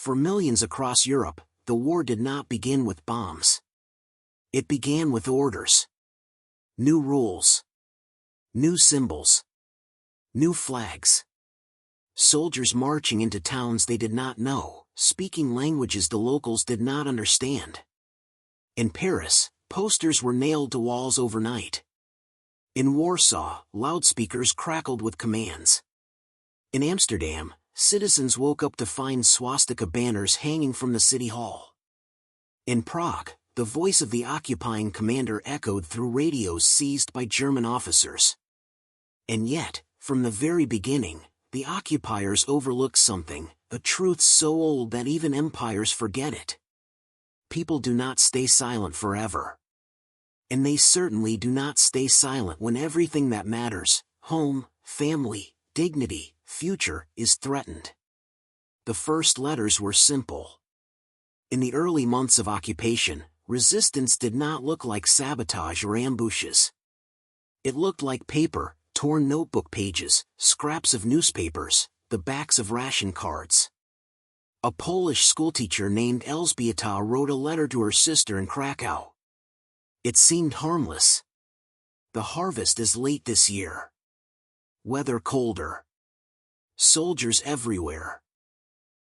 For millions across Europe, the war did not begin with bombs. It began with orders. New rules. New symbols. New flags. Soldiers marching into towns they did not know, speaking languages the locals did not understand. In Paris, posters were nailed to walls overnight. In Warsaw, loudspeakers crackled with commands. In Amsterdam, citizens woke up to find swastika banners hanging from the city hall. In Prague, the voice of the occupying commander echoed through radios seized by German officers. And yet, from the very beginning, the occupiers overlooked something, a truth so old that even empires forget it. People do not stay silent forever. And they certainly do not stay silent when everything that matters, home, family, dignity, future, is threatened. The first letters were simple. In the early months of occupation, resistance did not look like sabotage or ambushes. It looked like paper, torn notebook pages, scraps of newspapers, the backs of ration cards. A Polish schoolteacher named Elżbieta wrote a letter to her sister in Krakow. It seemed harmless. The harvest is late this year. Weather colder. Soldiers everywhere.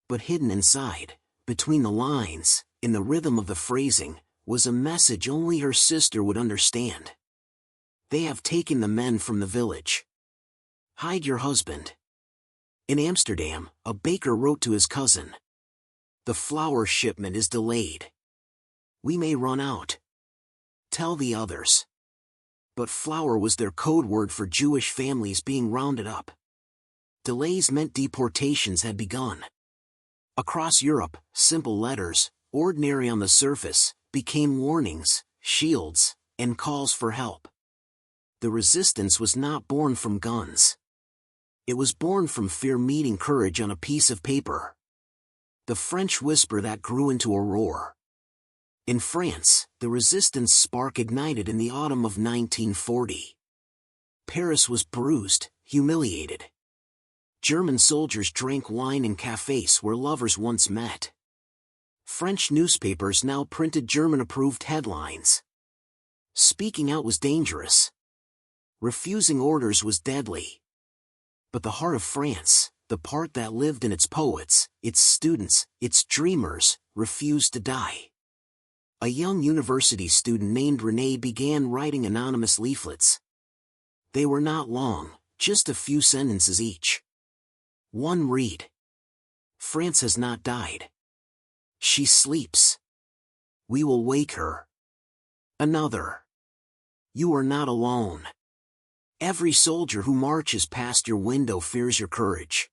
But hidden inside, between the lines, in the rhythm of the phrasing, was a message only her sister would understand. They have taken the men from the village. Hide your husband. In Amsterdam, a baker wrote to his cousin. The flour shipment is delayed. We may run out. Tell the others. But flour was their code word for Jewish families being rounded up. Delays meant deportations had begun. Across Europe, simple letters, ordinary on the surface, became warnings, shields, and calls for help. The resistance was not born from guns. It was born from fear meeting courage on a piece of paper. The French whisper that grew into a roar. In France, the resistance spark ignited in the autumn of 1940. Paris was bruised, humiliated. German soldiers drank wine in cafes where lovers once met. French newspapers now printed German-approved headlines. Speaking out was dangerous. Refusing orders was deadly. But the heart of France, the part that lived in its poets, its students, its dreamers, refused to die. A young university student named René began writing anonymous leaflets. They were not long, just a few sentences each. One read. France has not died. She sleeps. We will wake her. Another. You are not alone. Every soldier who marches past your window fears your courage.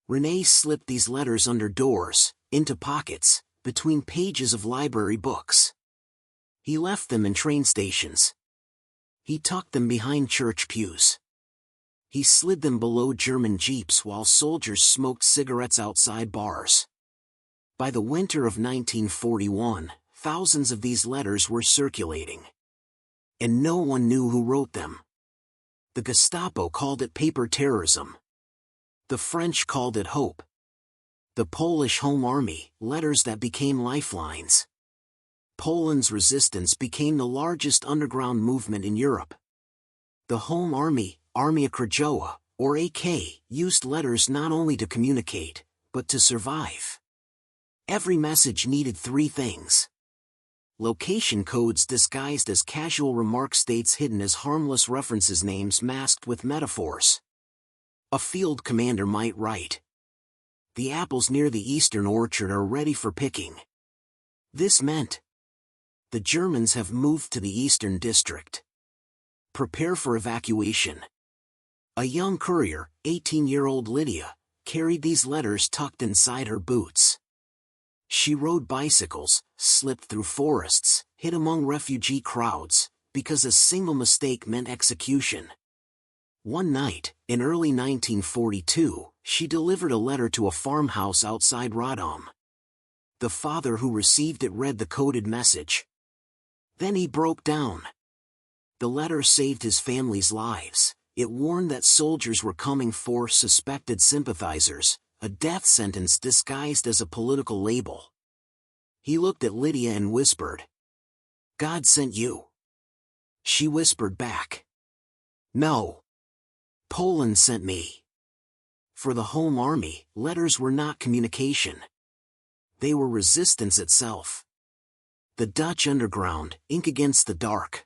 René slipped these letters under doors, into pockets, between pages of library books. He left them in train stations. He tucked them behind church pews. He slid them below German jeeps while soldiers smoked cigarettes outside bars. By the winter of 1941, thousands of these letters were circulating. And no one knew who wrote them. The Gestapo called it paper terrorism. The French called it hope. The Polish Home Army, letters that became lifelines. Poland's resistance became the largest underground movement in Europe. The Home Army, Armia Krajowa, or AK, used letters not only to communicate, but to survive. Every message needed three things. Location codes disguised as casual remarks, dates hidden as harmless references, names masked with metaphors. A field commander might write, "The apples near the eastern orchard are ready for picking." This meant, the Germans have moved to the eastern district. Prepare for evacuation. A young courier, 18-year-old Lydia, carried these letters tucked inside her boots. She rode bicycles, slipped through forests, hid among refugee crowds, because a single mistake meant execution. One night, in early 1942, she delivered a letter to a farmhouse outside Radom. The father who received it read the coded message. Then he broke down. The letter saved his family's lives. It warned that soldiers were coming for suspected sympathizers, a death sentence disguised as a political label. He looked at Lydia and whispered, "God sent you." She whispered back, "No. Poland sent me." For the Home Army, letters were not communication. They were resistance itself. The Dutch underground, ink against the dark.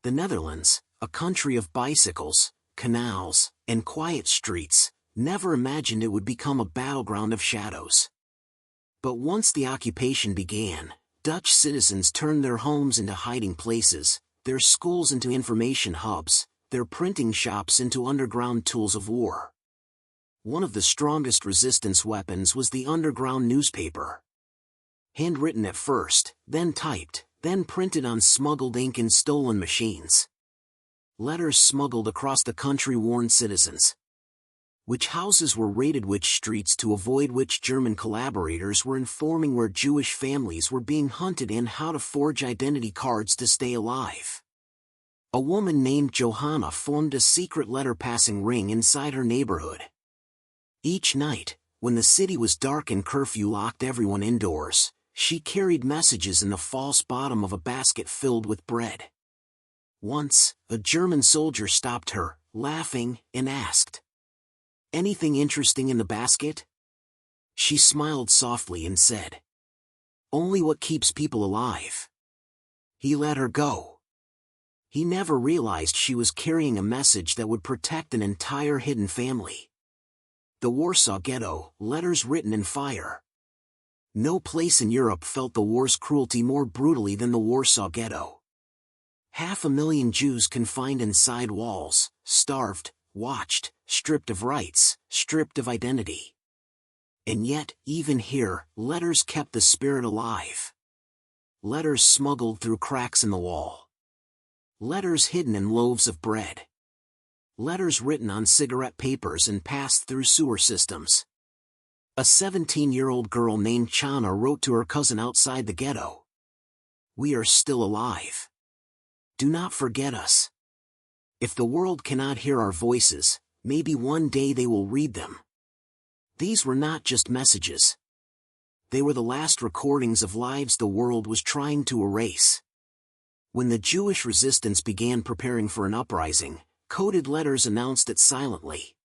The Netherlands, a country of bicycles, canals, and quiet streets, never imagined it would become a battleground of shadows. But once the occupation began, Dutch citizens turned their homes into hiding places, their schools into information hubs, their printing shops into underground tools of war. One of the strongest resistance weapons was the underground newspaper. Handwritten at first, then typed, then printed on smuggled ink in stolen machines. Letters smuggled across the country warned citizens which houses were raided, which streets to avoid, which German collaborators were informing where Jewish families were being hunted, and how to forge identity cards to stay alive. A woman named Johanna formed a secret letter-passing ring inside her neighborhood. Each night, when the city was dark and curfew locked everyone indoors, she carried messages in the false bottom of a basket filled with bread. Once, a German soldier stopped her, laughing, and asked, "Anything interesting in the basket?" She smiled softly and said, "Only what keeps people alive." He let her go. He never realized she was carrying a message that would protect an entire hidden family. The Warsaw Ghetto, letters written in fire. No place in Europe felt the war's cruelty more brutally than the Warsaw Ghetto. 500,000 Jews confined inside walls, starved, watched, stripped of rights, stripped of identity. And yet, even here, letters kept the spirit alive. Letters smuggled through cracks in the wall. Letters hidden in loaves of bread. Letters written on cigarette papers and passed through sewer systems. A 17-year-old girl named Chana wrote to her cousin outside the ghetto, "We are still alive. Do not forget us. If the world cannot hear our voices, maybe one day they will read them." These were not just messages. They were the last recordings of lives the world was trying to erase. When the Jewish resistance began preparing for an uprising, coded letters announced it silently.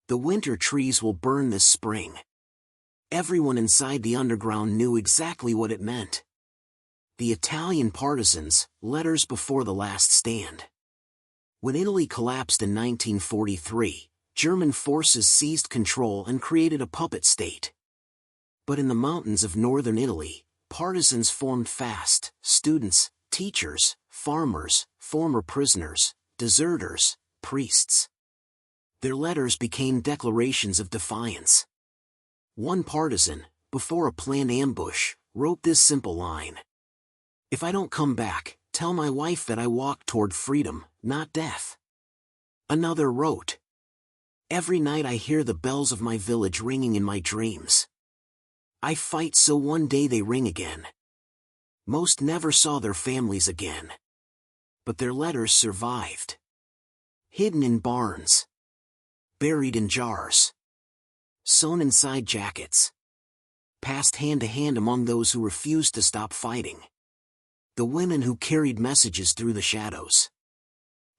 "The winter trees will burn this spring." Everyone inside the underground knew exactly what it meant. The Italian partisans, letters before the last stand. When Italy collapsed in 1943, German forces seized control and created a puppet state. But in the mountains of northern Italy, partisans formed fast: students, teachers, farmers, former prisoners, deserters, priests. Their letters became declarations of defiance. One partisan, before a planned ambush, wrote this simple line: "If I don't come back, tell my wife that I walk toward freedom, not death." Another wrote, "Every night I hear the bells of my village ringing in my dreams. I fight so one day they ring again." Most never saw their families again. But their letters survived. Hidden in barns. Buried in jars. Sewn inside jackets. Passed hand to hand among those who refused to stop fighting. The women who carried messages through the shadows.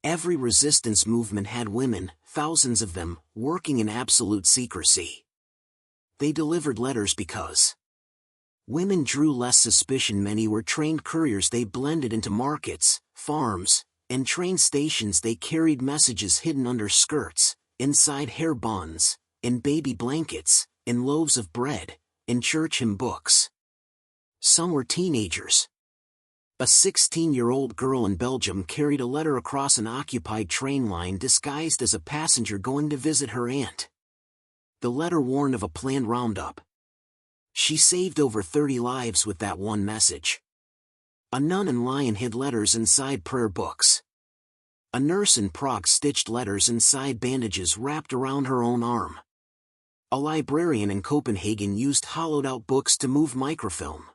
Every resistance movement had women, thousands of them, working in absolute secrecy. They delivered letters because women drew less suspicion. Many were trained couriers. They blended into markets, farms, and train stations. They carried messages hidden under skirts, inside hair buns, in baby blankets, in loaves of bread, in church hymn books. Some were teenagers. A 16-year-old girl in Belgium carried a letter across an occupied train line disguised as a passenger going to visit her aunt. The letter warned of a planned roundup. She saved over 30 lives with that one message. A nun in Lyon hid letters inside prayer books. A nurse in Prague stitched letters inside bandages wrapped around her own arm. A librarian in Copenhagen used hollowed-out books to move microfilm.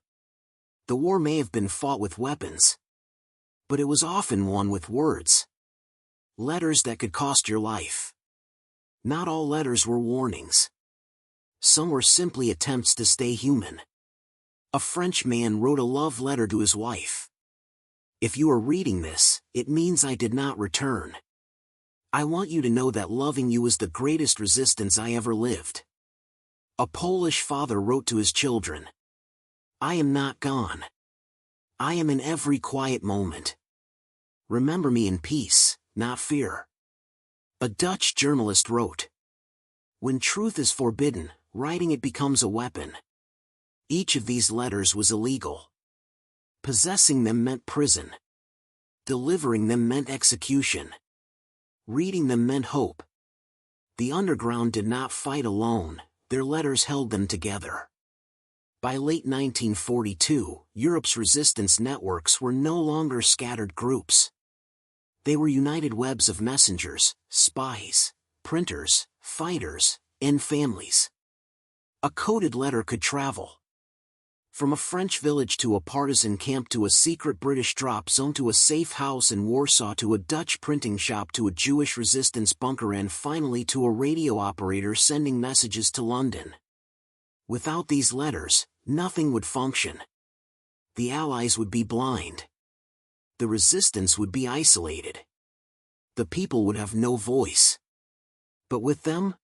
The war may have been fought with weapons, but it was often won with words. Letters that could cost your life. Not all letters were warnings. Some were simply attempts to stay human. A French man wrote a love letter to his wife. If you are reading this, it means I did not return. I want you to know that loving you is the greatest resistance I ever lived. A Polish father wrote to his children. I am not gone. I am in every quiet moment. Remember me in peace, not fear. A Dutch journalist wrote. When truth is forbidden, writing it becomes a weapon. Each of these letters was illegal. Possessing them meant prison. Delivering them meant execution. Reading them meant hope. The underground did not fight alone, their letters held them together. By late 1942, Europe's resistance networks were no longer scattered groups. They were united webs of messengers, spies, printers, fighters, and families. A coded letter could travel. From a French village to a partisan camp to a secret British drop zone to a safe house in Warsaw to a Dutch printing shop to a Jewish resistance bunker and finally to a radio operator sending messages to London. Without these letters, nothing would function. The Allies would be blind. The resistance would be isolated. The people would have no voice. But with them,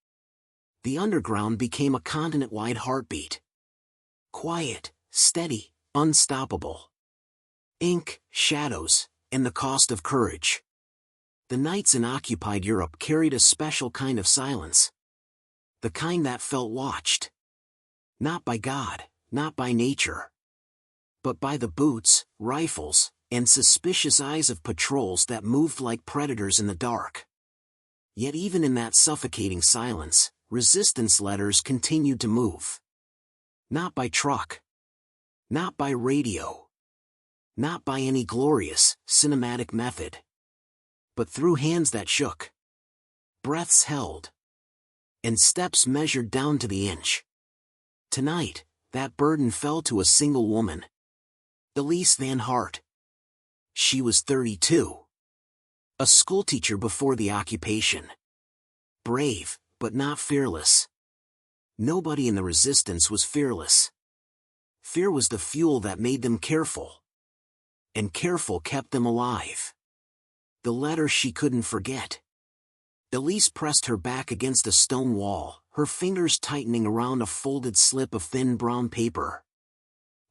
the underground became a continent-wide heartbeat. Quiet, steady, unstoppable. Ink, shadows, and the cost of courage. The nights in occupied Europe carried a special kind of silence. The kind that felt watched. Not by God, not by nature. But by the boots, rifles, and suspicious eyes of patrols that moved like predators in the dark. Yet even in that suffocating silence, resistance letters continued to move. Not by truck. Not by radio. Not by any glorious, cinematic method. But through hands that shook. Breaths held. And steps measured down to the inch. Tonight, that burden fell to a single woman. Elise Van Hart. She was 32. A schoolteacher before the occupation. Brave, but not fearless. Nobody in the resistance was fearless. Fear was the fuel that made them careful. And careful kept them alive. The letter she couldn't forget. Elise pressed her back against a stone wall, her fingers tightening around a folded slip of thin brown paper.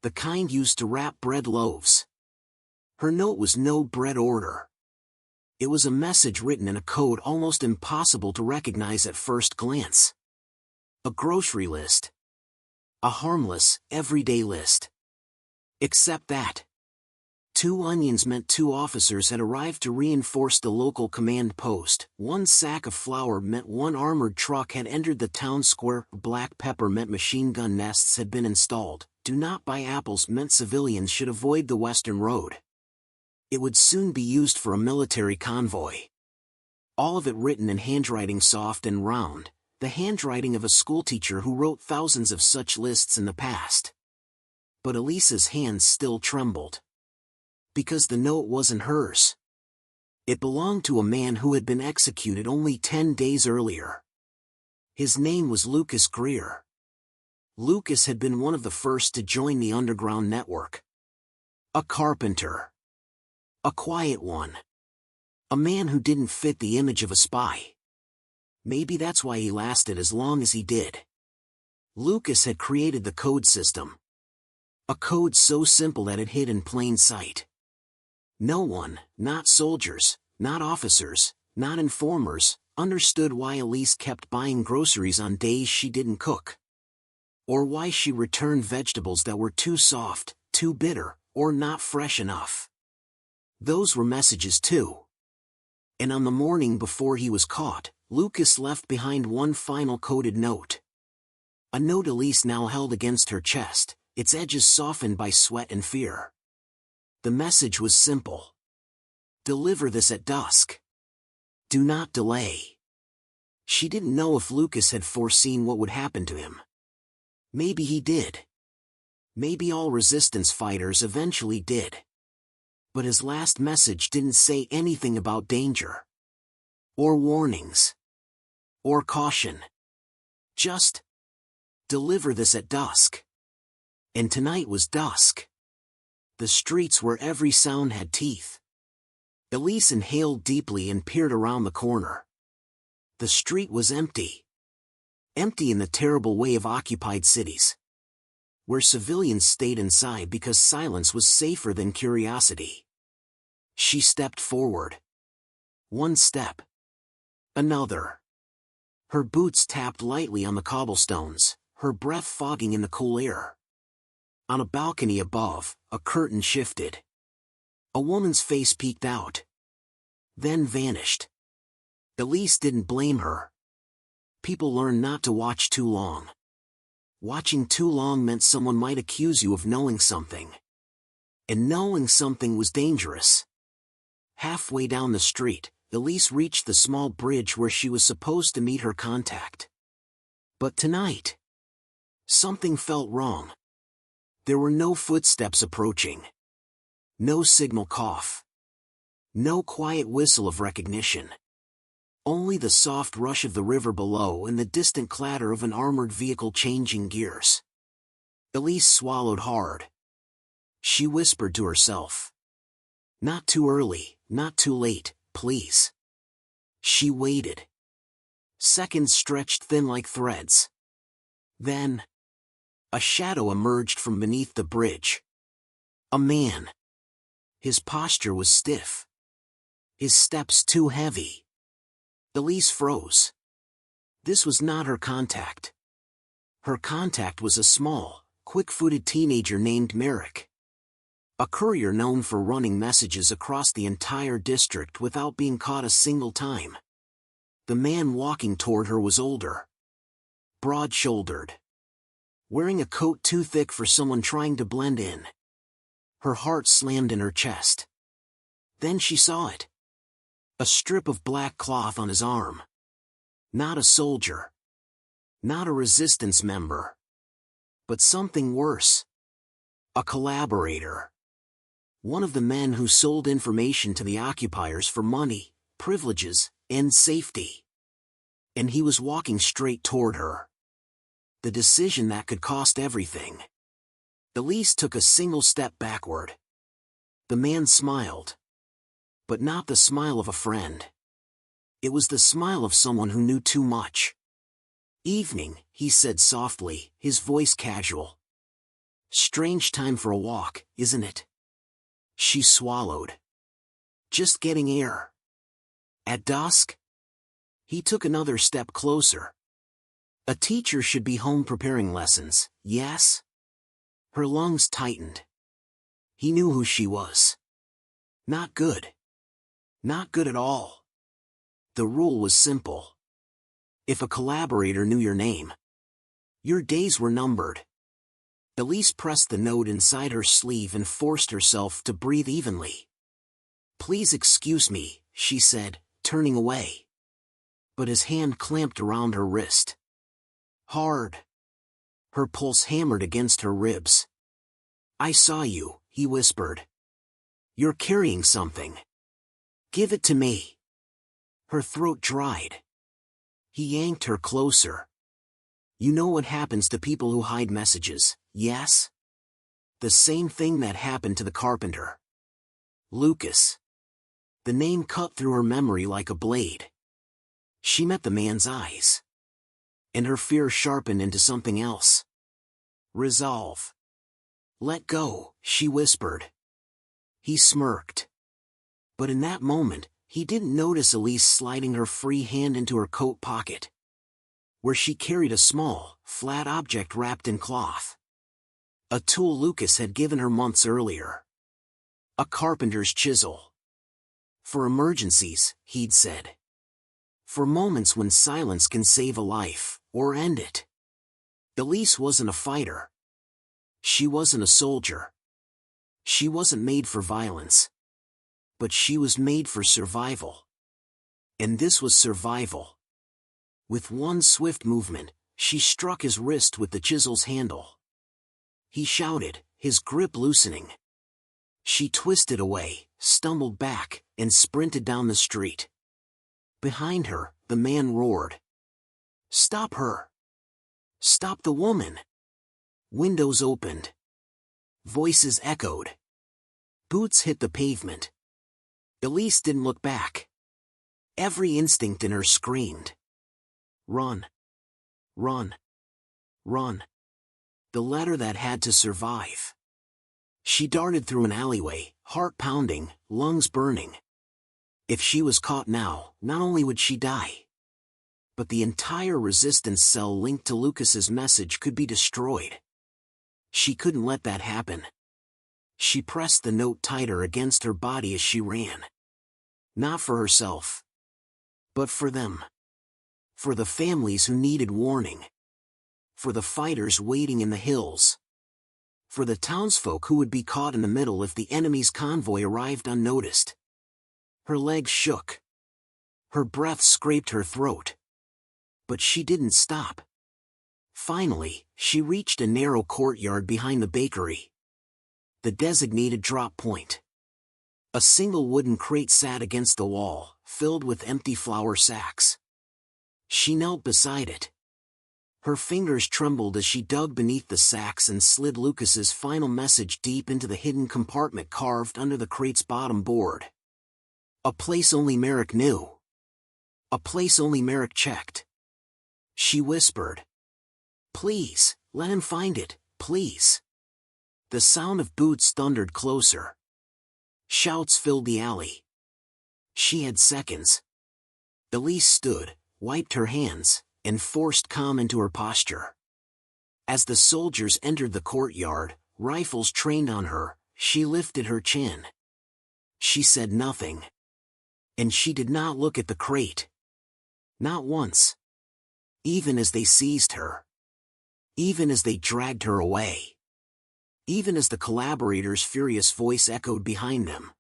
The kind used to wrap bread loaves. Her note was no bread order. It was a message written in a code almost impossible to recognize at first glance. A grocery list. A harmless, everyday list. Except that 2 onions meant 2 officers had arrived to reinforce the local command post, 1 sack of flour meant 1 armored truck had entered the town square, black pepper meant machine gun nests had been installed, do not buy apples meant civilians should avoid the western road. It would soon be used for a military convoy. All of it written in handwriting soft and round, the handwriting of a schoolteacher who wrote thousands of such lists in the past. But Elise's hands still trembled. Because the note wasn't hers. It belonged to a man who had been executed only 10 days earlier. His name was Lucas Greer. Lucas had been one of the first to join the underground network. A carpenter. A quiet one. A man who didn't fit the image of a spy. Maybe that's why he lasted as long as he did. Lucas had created the code system. A code so simple that it hid in plain sight. No one, not soldiers, not officers, not informers, understood why Elise kept buying groceries on days she didn't cook. Or why she returned vegetables that were too soft, too bitter, or not fresh enough. Those were messages too. And on the morning before he was caught, Lucas left behind one final coded note. A note Elise now held against her chest, its edges softened by sweat and fear. The message was simple. Deliver this at dusk. Do not delay. She didn't know if Lucas had foreseen what would happen to him. Maybe he did. Maybe all resistance fighters eventually did. But his last message didn't say anything about danger. Or warnings. Or caution. Just Deliver this at dusk. And tonight was dusk. The streets where every sound had teeth. Elise inhaled deeply and peered around the corner. The street was empty. Empty in the terrible way of occupied cities, where civilians stayed inside because silence was safer than curiosity. She stepped forward. One step. Another. Her boots tapped lightly on the cobblestones, her breath fogging in the cool air. On a balcony above, a curtain shifted. A woman's face peeked out. Then vanished. Elise didn't blame her. People learn not to watch too long. Watching too long meant someone might accuse you of knowing something. And knowing something was dangerous. Halfway down the street, Elise reached the small bridge where she was supposed to meet her contact. But tonight, something felt wrong. There were no footsteps approaching. No signal cough. No quiet whistle of recognition. Only the soft rush of the river below and the distant clatter of an armored vehicle changing gears. Elise swallowed hard. She whispered to herself. Not too early, not too late, please. She waited. Seconds stretched thin like threads. Then, a shadow emerged from beneath the bridge. A man. His posture was stiff. His steps too heavy. Elise froze. This was not her contact. Her contact was a small, quick-footed teenager named Marek. A courier known for running messages across the entire district without being caught a single time. The man walking toward her was older. Broad-shouldered. Wearing a coat too thick for someone trying to blend in. Her heart slammed in her chest. Then she saw it. A strip of black cloth on his arm. Not a soldier. Not a resistance member. But something worse. A collaborator. One of the men who sold information to the occupiers for money, privileges, and safety. And he was walking straight toward her. The decision that could cost everything. Elise took a single step backward. The man smiled. But not the smile of a friend. It was the smile of someone who knew too much. Evening, he said softly, his voice casual. Strange time for a walk, isn't it? She swallowed. Just getting air. At dusk? He took another step closer. A teacher should be home preparing lessons, yes? Her lungs tightened. He knew who she was. Not good. Not good at all. The rule was simple. If a collaborator knew your name, your days were numbered. Elise pressed the note inside her sleeve and forced herself to breathe evenly. Please excuse me, she said, turning away. But his hand clamped around her wrist. Hard. Her pulse hammered against her ribs. I saw you, he whispered. You're carrying something. Give it to me. Her throat dried. He yanked her closer. You know what happens to people who hide messages, yes? The same thing that happened to the carpenter. Lucas. The name cut through her memory like a blade. She met the man's eyes. And her fear sharpened into something else. Resolve. Let go, she whispered. He smirked. But in that moment, he didn't notice Elise sliding her free hand into her coat pocket, where she carried a small, flat object wrapped in cloth. A tool Lucas had given her months earlier. A carpenter's chisel. For emergencies, he'd said. For moments when silence can save a life, or end it. Elise wasn't a fighter. She wasn't a soldier. She wasn't made for violence. But she was made for survival. And this was survival. With one swift movement, she struck his wrist with the chisel's handle. He shouted, his grip loosening. She twisted away, stumbled back, and sprinted down the street. Behind her, the man roared. Stop her! Stop the woman! Windows opened. Voices echoed. Boots hit the pavement. Elise didn't look back. Every instinct in her screamed. Run. Run. Run. The letter that had to survive. She darted through an alleyway, heart pounding, lungs burning. If she was caught now, not only would she die, but the entire resistance cell linked to Lucas's message could be destroyed. She couldn't let that happen. She pressed the note tighter against her body as she ran. Not for herself, but for them. For the families who needed warning. For the fighters waiting in the hills. For the townsfolk who would be caught in the middle if the enemy's convoy arrived unnoticed. Her legs shook. Her breath scraped her throat. But she didn't stop. Finally, she reached a narrow courtyard behind the bakery. The designated drop point. A single wooden crate sat against the wall, filled with empty flour sacks. She knelt beside it. Her fingers trembled as she dug beneath the sacks and slid Lucas's final message deep into the hidden compartment carved under the crate's bottom board. A place only Marek knew. A place only Marek checked. She whispered. Please, let him find it, please. The sound of boots thundered closer. Shouts filled the alley. She had seconds. Elise stood, wiped her hands, and forced calm into her posture. As the soldiers entered the courtyard, rifles trained on her, she lifted her chin. She said nothing. And she did not look at the crate. Not once. Even as they seized her. Even as they dragged her away. Even as the collaborator's furious voice echoed behind them.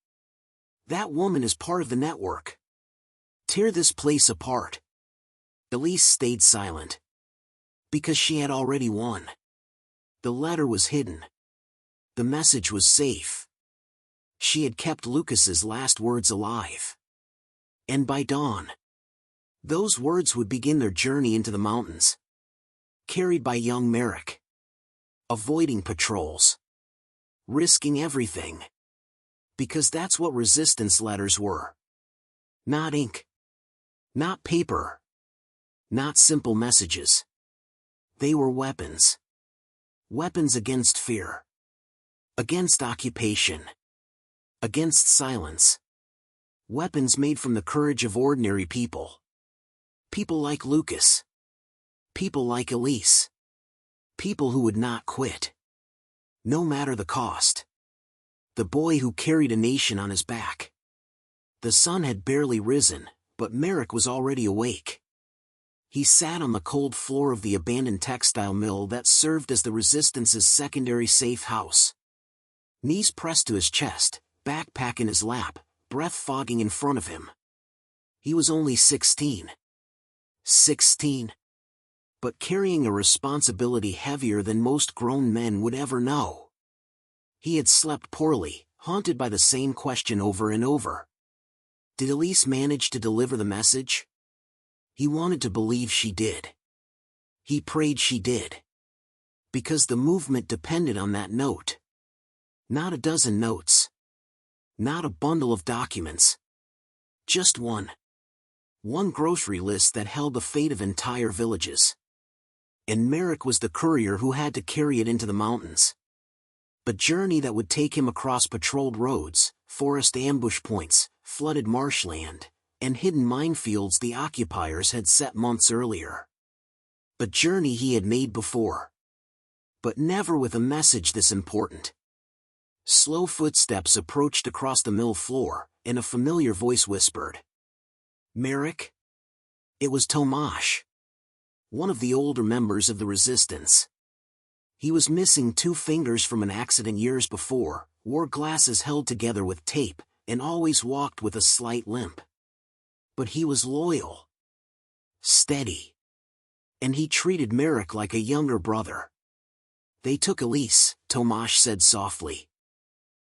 That woman is part of the network. Tear this place apart. Elise stayed silent. Because she had already won. The letter was hidden. The message was safe. She had kept Lucas's last words alive. And by dawn, those words would begin their journey into the mountains. Carried by young Marek. Avoiding patrols. Risking everything. Because that's what resistance letters were. Not ink. Not paper. Not simple messages. They were weapons. Weapons against fear. Against occupation. Against silence. Weapons made from the courage of ordinary people. People like Lucas. People like Elise. People who would not quit. No matter the cost. The boy who carried a nation on his back. The sun had barely risen, but Marek was already awake. He sat on the cold floor of the abandoned textile mill that served as the Resistance's secondary safe house. Knees pressed to his chest, backpack in his lap, breath fogging in front of him. He was only 16. 16. But carrying a responsibility heavier than most grown men would ever know. He had slept poorly, haunted by the same question over and over. Did Elise manage to deliver the message? He wanted to believe she did. He prayed she did. Because the movement depended on that note. Not a dozen notes. Not a bundle of documents. Just one. One grocery list that held the fate of entire villages. And Marek was the courier who had to carry it into the mountains. A journey that would take him across patrolled roads, forest ambush points, flooded marshland, and hidden minefields the occupiers had set months earlier. A journey he had made before. But never with a message this important. Slow footsteps approached across the mill floor, and a familiar voice whispered. Marek? It was Tomasz. One of the older members of the resistance. He was missing 2 fingers from an accident years before, wore glasses held together with tape, and always walked with a slight limp. But he was loyal. Steady. And he treated Marek like a younger brother. They took Elise, Tomasz said softly.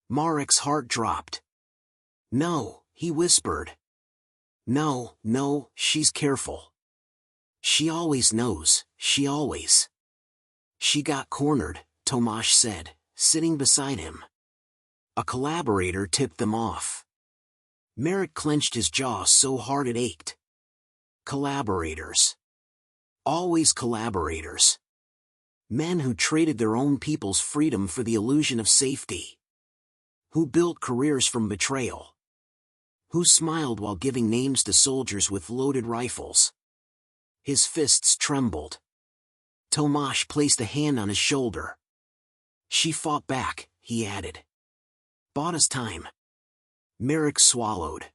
Marek's heart dropped. No, he whispered. No, she's careful. She always knows, she always. She got cornered, Tomasz said, sitting beside him. A collaborator tipped them off. Marek clenched his jaw so hard it ached. Collaborators. Always collaborators. Men who traded their own people's freedom for the illusion of safety. Who built careers from betrayal. Who smiled while giving names to soldiers with loaded rifles. His fists trembled. Tomasz placed a hand on his shoulder. She fought back, he added. Bought us time. Marek swallowed.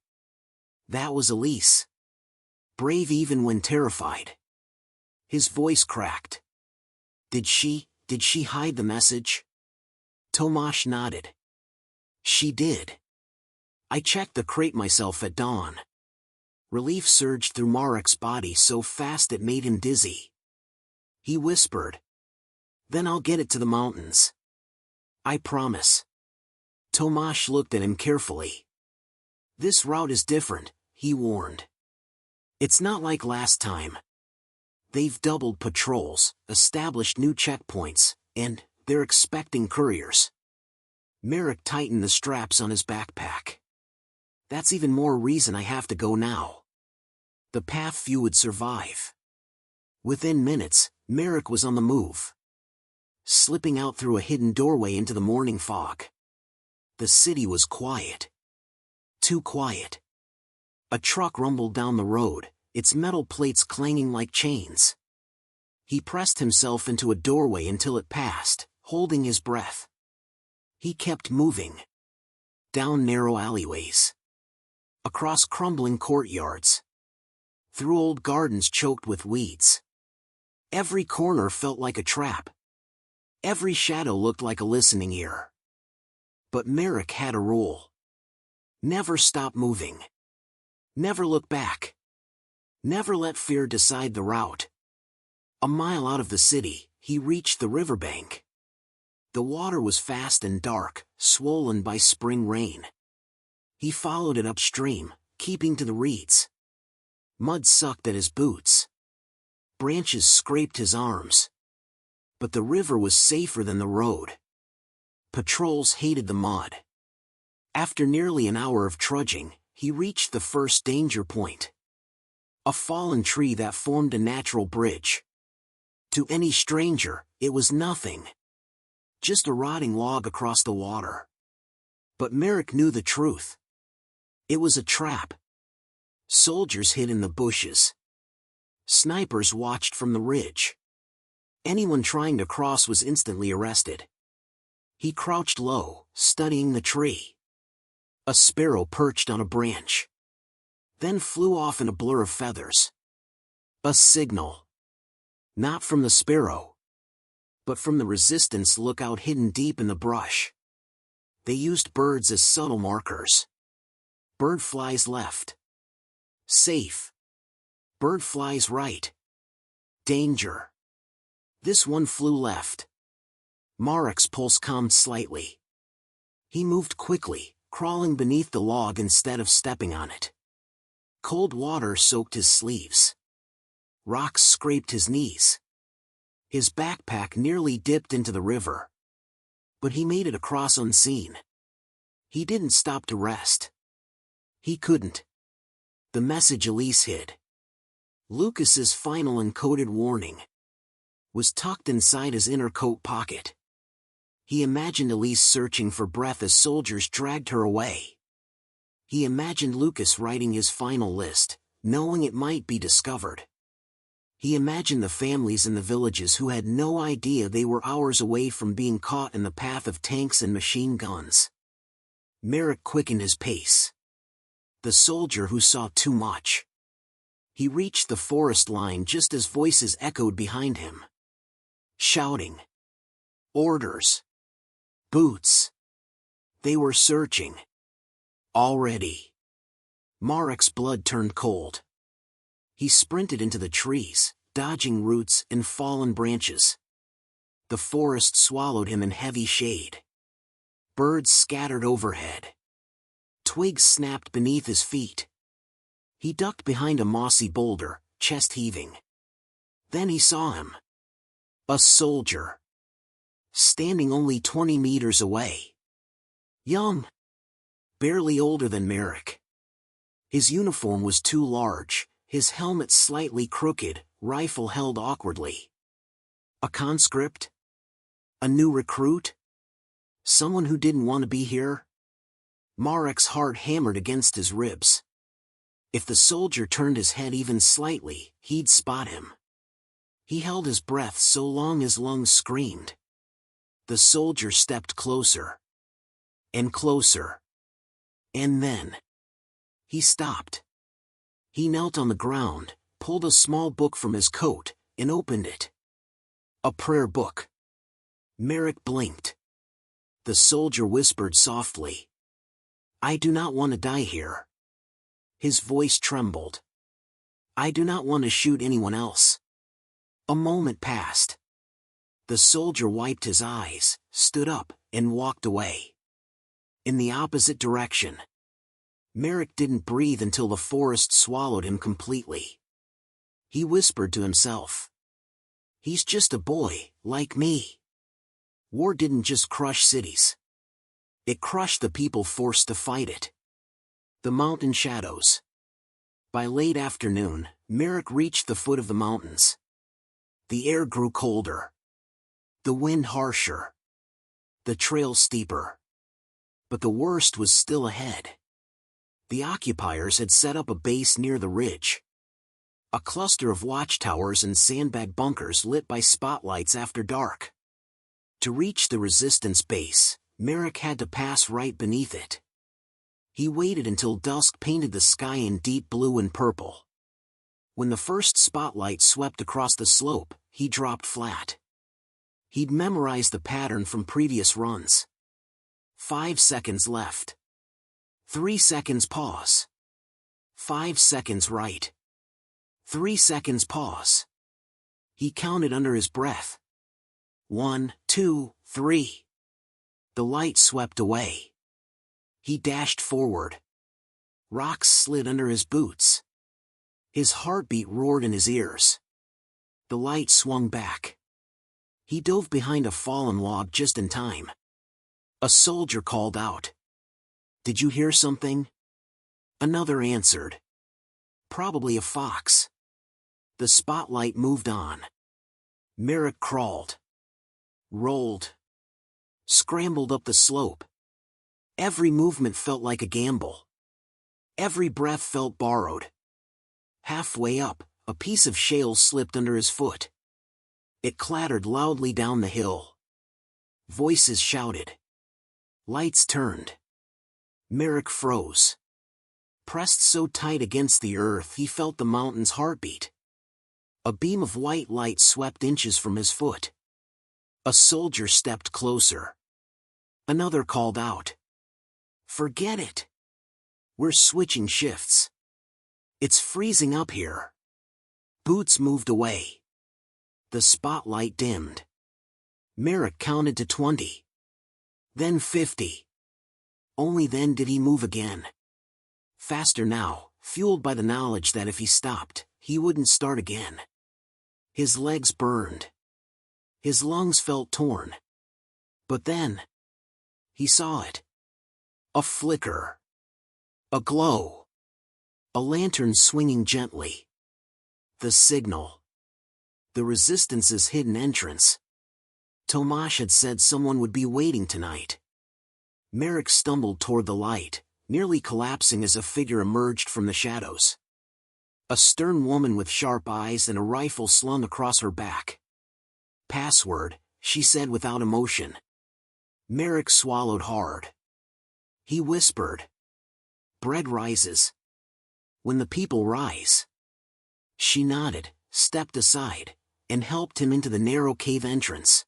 That was Elise. Brave even when terrified. His voice cracked. Did she hide the message? Tomasz nodded. She did. I checked the crate myself at dawn. Relief surged through Marek's body so fast it made him dizzy. He whispered. Then I'll get it to the mountains. I promise. Tomasz looked at him carefully. This route is different, he warned. It's not like last time. They've doubled patrols, established new checkpoints, and they're expecting couriers. Marek tightened the straps on his backpack. That's even more reason I have to go now. The path few would survive. Within minutes, Marek was on the move. Slipping out through a hidden doorway into the morning fog. The city was quiet. Too quiet. A truck rumbled down the road, its metal plates clanging like chains. He pressed himself into a doorway until it passed, holding his breath. He kept moving. Down narrow alleyways. Across crumbling courtyards. Through old gardens choked with weeds. Every corner felt like a trap. Every shadow looked like a listening ear. But Marek had a rule. Never stop moving. Never look back. Never let fear decide the route. A mile out of the city, he reached the riverbank. The water was fast and dark, swollen by spring rain. He followed it upstream, keeping to the reeds. Mud sucked at his boots. Branches scraped his arms. But the river was safer than the road. Patrols hated the mud. After nearly an hour of trudging, he reached the first danger point. A fallen tree that formed a natural bridge. To any stranger, it was nothing. Just a rotting log across the water. But Marek knew the truth. It was a trap. Soldiers hid in the bushes. Snipers watched from the ridge. Anyone trying to cross was instantly arrested. He crouched low, studying the tree. A sparrow perched on a branch. Then flew off in a blur of feathers. A signal. Not from the sparrow. But from the resistance lookout hidden deep in the brush. They used birds as subtle markers. Bird flies left. Safe. Bird flies right. Danger. This one flew left. Marek's pulse calmed slightly. He moved quickly, crawling beneath the log instead of stepping on it. Cold water soaked his sleeves. Rocks scraped his knees. His backpack nearly dipped into the river. But he made it across unseen. He didn't stop to rest. He couldn't. The message Elise hid. Lucas's final encoded warning. Was tucked inside his inner coat pocket. He imagined Elise searching for breath as soldiers dragged her away. He imagined Lucas writing his final list, knowing it might be discovered. He imagined the families in the villages who had no idea they were hours away from being caught in the path of tanks and machine guns. Marek quickened his pace. The soldier who saw too much. He reached the forest line just as voices echoed behind him. Shouting. Orders. Boots. They were searching. Already. Marek's blood turned cold. He sprinted into the trees, dodging roots and fallen branches. The forest swallowed him in heavy shade. Birds scattered overhead. Twigs snapped beneath his feet. He ducked behind a mossy boulder, chest heaving. Then he saw him. A soldier. Standing only 20 meters away. Young. Barely older than Marek. His uniform was too large, his helmet slightly crooked, rifle held awkwardly. A conscript? A new recruit? Someone who didn't want to be here? Marek's heart hammered against his ribs. If the soldier turned his head even slightly, he'd spot him. He held his breath so long his lungs screamed. The soldier stepped closer. And closer. And then he stopped. He knelt on the ground, pulled a small book from his coat, and opened it. A prayer book. Marek blinked. The soldier whispered softly. I do not want to die here. His voice trembled. I do not want to shoot anyone else. A moment passed. The soldier wiped his eyes, stood up, and walked away. In the opposite direction. Marek didn't breathe until the forest swallowed him completely. He whispered to himself. He's just a boy, like me. War didn't just crush cities. It crushed the people forced to fight it. The mountain shadows. By late afternoon, Marek reached the foot of the mountains. The air grew colder. The wind harsher. The trail steeper. But the worst was still ahead. The occupiers had set up a base near the ridge. A cluster of watchtowers and sandbag bunkers lit by spotlights after dark. To reach the resistance base, Marek had to pass right beneath it. He waited until dusk painted the sky in deep blue and purple. When the first spotlight swept across the slope, he dropped flat. He'd memorized the pattern from previous runs. 5 seconds left. 3 seconds pause. 5 seconds right. 3 seconds pause. He counted under his breath. 1, 2, 3. The light swept away. He dashed forward. Rocks slid under his boots. His heartbeat roared in his ears. The light swung back. He dove behind a fallen log just in time. A soldier called out. Did you hear something? Another answered. Probably a fox. The spotlight moved on. Marek crawled. Rolled. Scrambled up the slope. Every movement felt like a gamble. Every breath felt borrowed. Halfway up, a piece of shale slipped under his foot. It clattered loudly down the hill. Voices shouted. Lights turned. Marek froze. Pressed so tight against the earth he felt the mountain's heartbeat. A beam of white light swept inches from his foot. A soldier stepped closer. Another called out. Forget it. We're switching shifts. It's freezing up here. Boots moved away. The spotlight dimmed. Marek counted to 20. Then 50. Only then did he move again. Faster now, fueled by the knowledge that if he stopped, he wouldn't start again. His legs burned. His lungs felt torn. But then, he saw it. A flicker. A glow. A lantern swinging gently. The signal. The resistance's hidden entrance. Tomasz had said someone would be waiting tonight. Marek stumbled toward the light, nearly collapsing as a figure emerged from the shadows. A stern woman with sharp eyes and a rifle slung across her back. Password, she said without emotion. Marek swallowed hard. He whispered. Bread rises. When the people rise. She nodded, stepped aside, and helped him into the narrow cave entrance.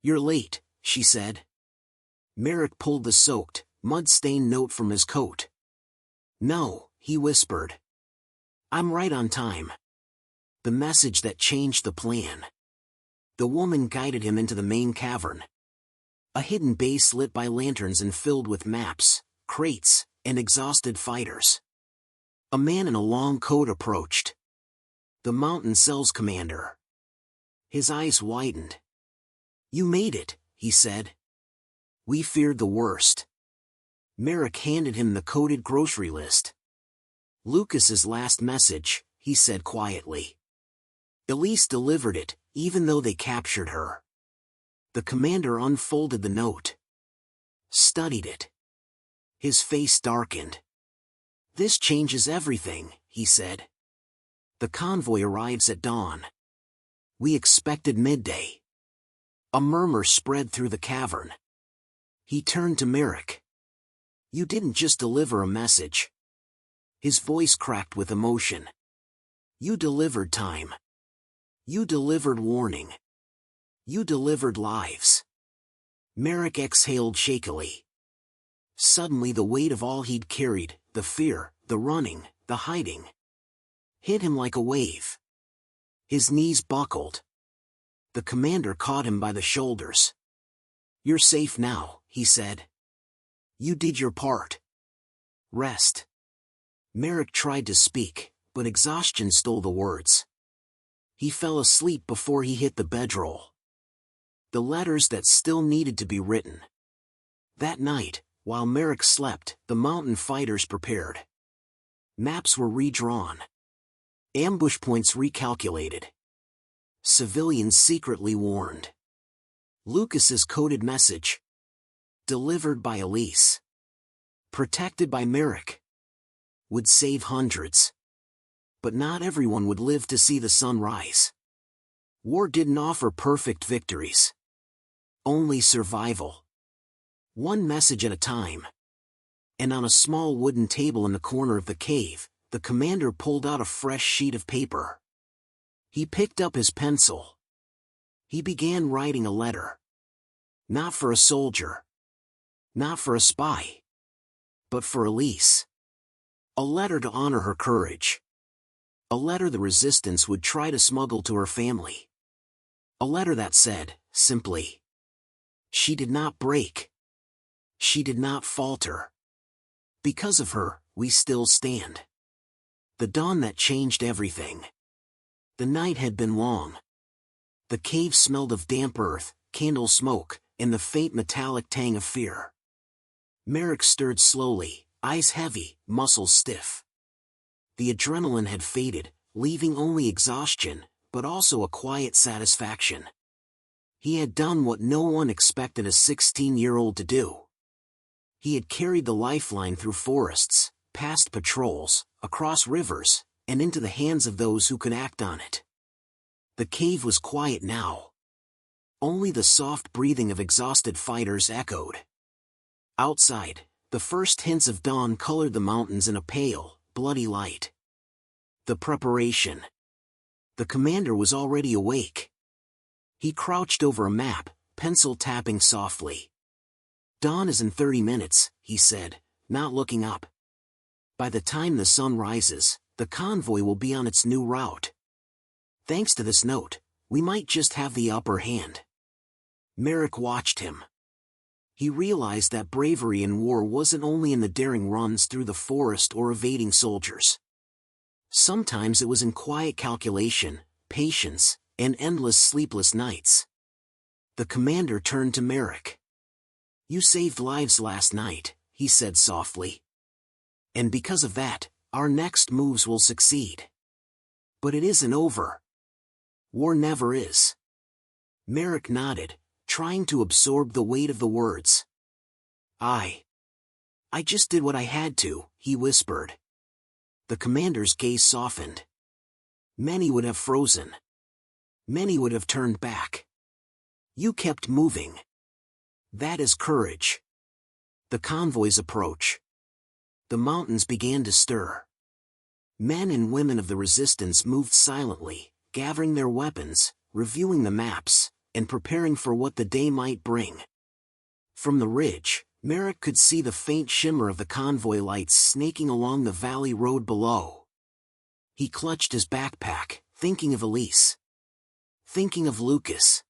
You're late, she said. Marek pulled the soaked, mud-stained note from his coat. No, he whispered. I'm right on time. The message that changed the plan. The woman guided him into the main cavern. A hidden base lit by lanterns and filled with maps, crates, and exhausted fighters. A man in a long coat approached. The mountain cell's commander. His eyes widened. "You made it," he said. "We feared the worst." Marek handed him the coded grocery list. "Lucas's last message," he said quietly. "Elise delivered it, even though they captured her." The commander unfolded the note. Studied it. His face darkened. "This changes everything," he said. "The convoy arrives at dawn. We expected midday." A murmur spread through the cavern. He turned to Marek. "You didn't just deliver a message." His voice cracked with emotion. "You delivered time. You delivered warning. You delivered lives." Marek exhaled shakily. Suddenly the weight of all he'd carried, the fear, the running, the hiding, hit him like a wave. His knees buckled. The commander caught him by the shoulders. "You're safe now," he said. "You did your part. Rest." Marek tried to speak, but exhaustion stole the words. He fell asleep before he hit the bedroll. The letters that still needed to be written. That night, while Marek slept, the mountain fighters prepared. Maps were redrawn. Ambush points recalculated. Civilians secretly warned. Lucas's coded message. Delivered by Elise. Protected by Marek. Would save hundreds. But not everyone would live to see the sun rise. War didn't offer perfect victories. Only survival. One message at a time. And on a small wooden table in the corner of the cave, the commander pulled out a fresh sheet of paper. He picked up his pencil. He began writing a letter. Not for a soldier. Not for a spy. But for Elise. A letter to honor her courage. A letter the resistance would try to smuggle to her family. A letter that said, simply, she did not break. She did not falter. Because of her, we still stand. The dawn that changed everything. The night had been long. The cave smelled of damp earth, candle smoke, and the faint metallic tang of fear. Marek stirred slowly, eyes heavy, muscles stiff. The adrenaline had faded, leaving only exhaustion, but also a quiet satisfaction. He had done what no one expected a 16-year-old to do. He had carried the lifeline through forests, past patrols, across rivers, and into the hands of those who could act on it. The cave was quiet now. Only the soft breathing of exhausted fighters echoed. Outside, the first hints of dawn colored the mountains in a pale, bloody light. The preparation. The commander was already awake. He crouched over a map, pencil tapping softly. "Dawn is in 30 minutes, he said, not looking up. "By the time the sun rises, the convoy will be on its new route. Thanks to this note, we might just have the upper hand." Marek watched him. He realized that bravery in war wasn't only in the daring runs through the forest or evading soldiers. Sometimes it was in quiet calculation, patience, and endless sleepless nights. The commander turned to Marek. "You saved lives last night," he said softly. "And because of that, our next moves will succeed. But it isn't over. War never is." Marek nodded, trying to absorb the weight of the words. I just did what I had to," he whispered. The commander's gaze softened. Many would have frozen. Many would have turned back. You kept moving. That is courage. The convoy's approach. The mountains began to stir. Men and women of the resistance moved silently, gathering their weapons, reviewing the maps, and preparing for what the day might bring. From the ridge, Marek could see the faint shimmer of the convoy lights snaking along the valley road below. He clutched his backpack, thinking of Elise. Thinking of Lucas.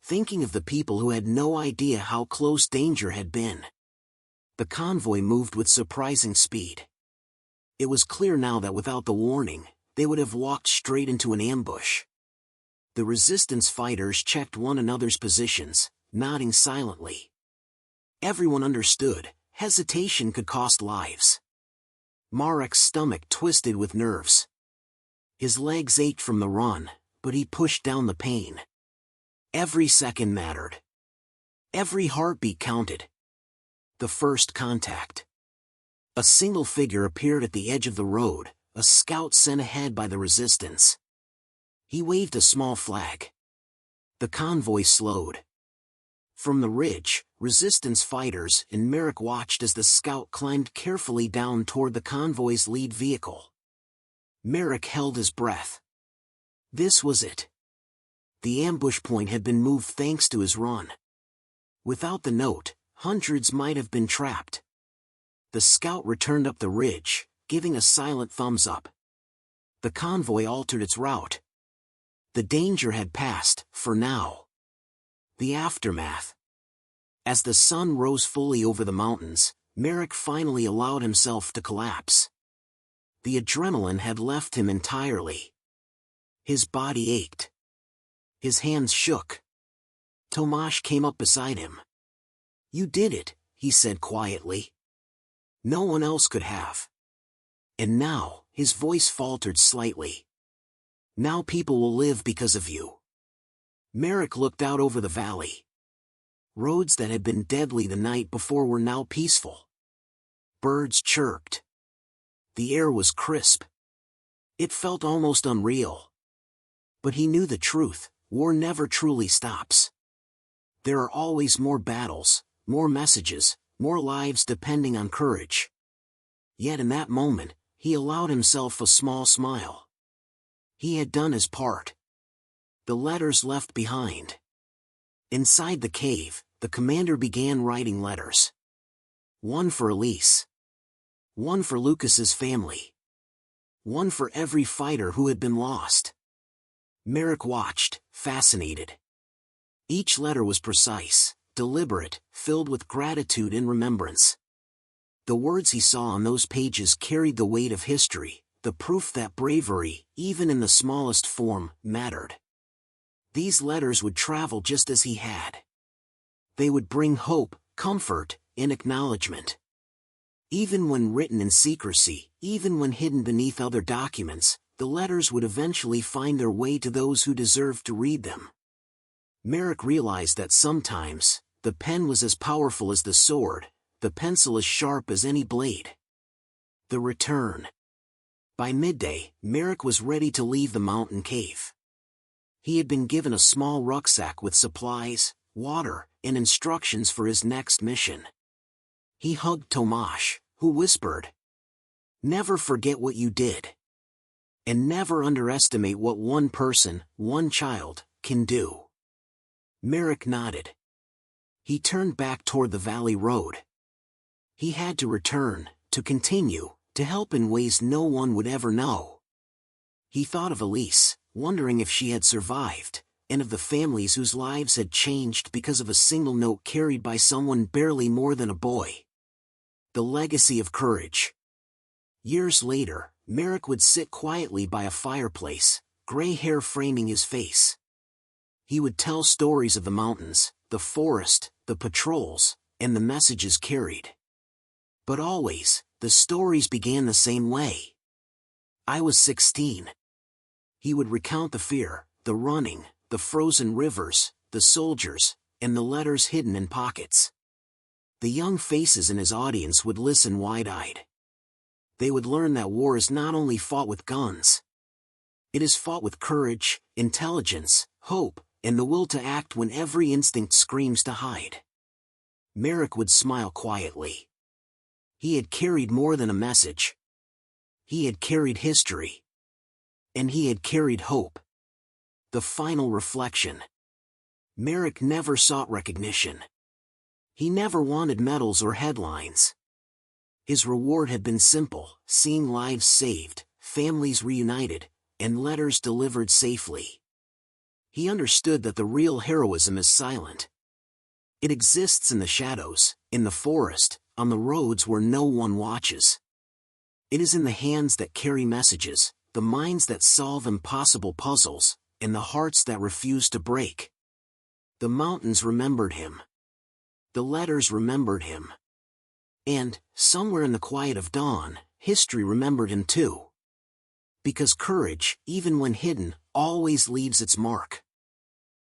Thinking of the people who had no idea how close danger had been. The convoy moved with surprising speed. It was clear now that without the warning, they would have walked straight into an ambush. The resistance fighters checked one another's positions, nodding silently. Everyone understood, hesitation could cost lives. Marek's stomach twisted with nerves. His legs ached from the run, but he pushed down the pain. Every second mattered. Every heartbeat counted. The first contact. A single figure appeared at the edge of the road, a scout sent ahead by the resistance. He waved a small flag. The convoy slowed. From the ridge, resistance fighters and Marek watched as the scout climbed carefully down toward the convoy's lead vehicle. Marek held his breath. This was it. The ambush point had been moved thanks to his run. Without the note, hundreds might have been trapped. The scout returned up the ridge, giving a silent thumbs up. The convoy altered its route. The danger had passed, for now. The aftermath. As the sun rose fully over the mountains, Marek finally allowed himself to collapse. The adrenaline had left him entirely. His body ached. His hands shook. Tomasz came up beside him. "You did it," he said quietly. "No one else could have." And now, his voice faltered slightly. "Now people will live because of you." Marek looked out over the valley. Roads that had been deadly the night before were now peaceful. Birds chirped. The air was crisp. It felt almost unreal. But he knew the truth: war never truly stops. There are always more battles, more messages, more lives depending on courage. Yet in that moment, he allowed himself a small smile. He had done his part. The letters left behind. Inside the cave, the commander began writing letters. One for Elise. One for Lucas's family. One for every fighter who had been lost. Marek watched, fascinated. Each letter was precise, deliberate, filled with gratitude and remembrance. The words he saw on those pages carried the weight of history, the proof that bravery, even in the smallest form, mattered. These letters would travel just as he had. They would bring hope, comfort, and acknowledgement. Even when written in secrecy, even when hidden beneath other documents, the letters would eventually find their way to those who deserved to read them. Marek realized that sometimes, the pen was as powerful as the sword, the pencil as sharp as any blade. The return. By midday, Marek was ready to leave the mountain cave. He had been given a small rucksack with supplies, water, and instructions for his next mission. He hugged Tomasz, who whispered, "Never forget what you did. And never underestimate what one person, one child, can do." Marek nodded. He turned back toward the valley road. He had to return, to continue, to help in ways no one would ever know. He thought of Elise, wondering if she had survived, and of the families whose lives had changed because of a single note carried by someone barely more than a boy. The legacy of courage. Years later, Marek would sit quietly by a fireplace, gray hair framing his face. He would tell stories of the mountains, the forest, the patrols, and the messages carried. But always, the stories began the same way. "I was 16. He would recount the fear, the running, the frozen rivers, the soldiers, and the letters hidden in pockets. The young faces in his audience would listen wide-eyed. They would learn that war is not only fought with guns. It is fought with courage, intelligence, hope, and the will to act when every instinct screams to hide. Marek would smile quietly. He had carried more than a message. He had carried history. And he had carried hope. The final reflection. Marek never sought recognition. He never wanted medals or headlines. His reward had been simple: seeing lives saved, families reunited, and letters delivered safely. He understood that the real heroism is silent. It exists in the shadows, in the forest, on the roads where no one watches. It is in the hands that carry messages, the minds that solve impossible puzzles, and the hearts that refused to break. The mountains remembered him. The letters remembered him. And, somewhere in the quiet of dawn, history remembered him too. Because courage, even when hidden, always leaves its mark.